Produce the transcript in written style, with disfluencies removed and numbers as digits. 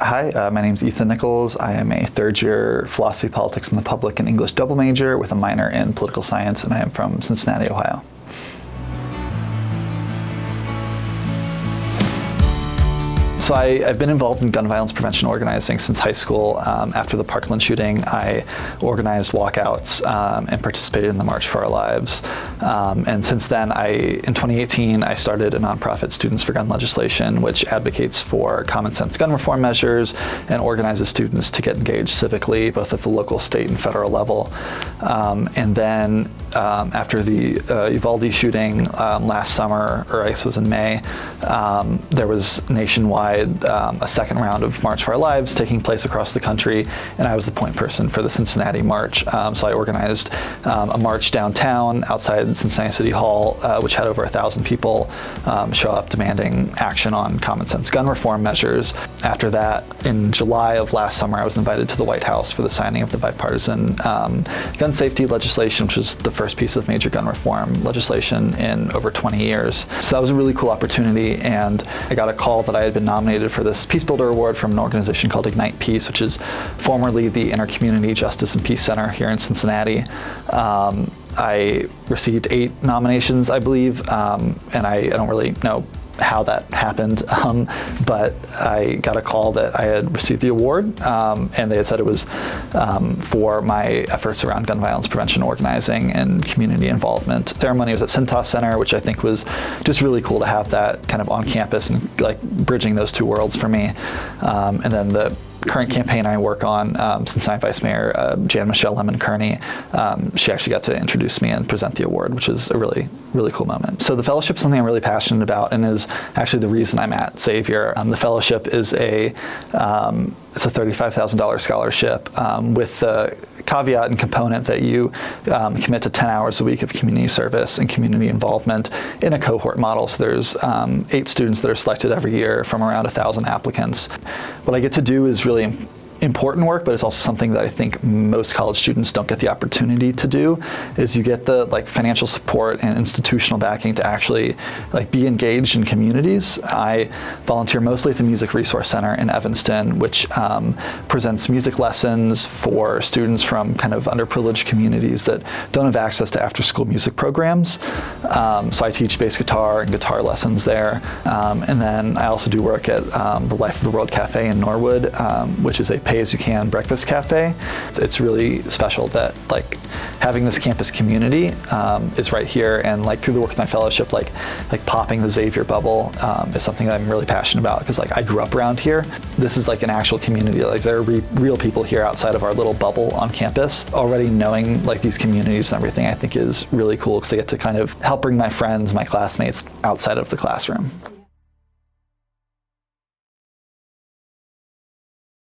Hi, my name is Ethan Nichols. I am a third-year philosophy, politics, and the public and English double major with a minor in political science, and I am from Cincinnati, Ohio. So I've been involved in gun violence prevention organizing since high school. After the Parkland shooting, I organized walkouts and participated in the March for Our Lives. And since then, in 2018, I started a nonprofit, Students for Gun Legislation, which advocates for common sense gun reform measures and organizes students to get engaged civically, both at the local, state, and federal level. And then after the Uvalde shooting last summer, or I guess it was in May, there was nationwide a second round of March for Our Lives taking place across the country, and I was the point person for the Cincinnati March. So I organized a march downtown outside Cincinnati City Hall, which had over 1,000 people show up demanding action on common sense gun reform measures. After that, in July of last summer, I was invited to the White House for the signing of the bipartisan gun safety legislation, which was the first piece of major gun reform legislation in over 20 years. So that was a really cool opportunity, and I got a call that I had been nominated for this Peace Builder Award from an organization called Ignite Peace, which is formerly the Intercommunity Justice and Peace Center here in Cincinnati. I received 8 nominations, I believe, and I don't really know how that happened, but I got a call that I had received the award, and they had said it was for my efforts around gun violence prevention organizing and community involvement. The ceremony was at Cintas Center, which I think was just really cool to have that kind of on campus and like bridging those two worlds for me. And then the current campaign I work on, Cincinnati Vice Mayor Jan Michelle Lemon-Kearney, she actually got to introduce me and present the award, which is a really, really cool moment. So the fellowship is something I'm really passionate about and is actually the reason I'm at Xavier. The fellowship is it's a $35,000 scholarship with the caveat and component that you commit to 10 hours a week of community service and community involvement in a cohort model. So there's 8 students that are selected every year from around 1,000 applicants. What I get to do is really important work, but it's also something that I think most college students don't get the opportunity to do, is you get the financial support and institutional backing to actually be engaged in communities. I volunteer mostly at the Music Resource Center in Evanston, which presents music lessons for students from kind of underprivileged communities that don't have access to after-school music programs. So I teach bass guitar and guitar lessons there. And then I also do work at the Life of the World Cafe in Norwood, which is a pay-as-you-can breakfast cafe. It's really special that having this campus community is right here, and through the work of my fellowship, popping the Xavier bubble is something that I'm really passionate about, because I grew up around here. This is an actual community. There are real people here outside of our little bubble on campus. Already knowing these communities and everything, I think is really cool, because I get to kind of help bring my friends, my classmates outside of the classroom.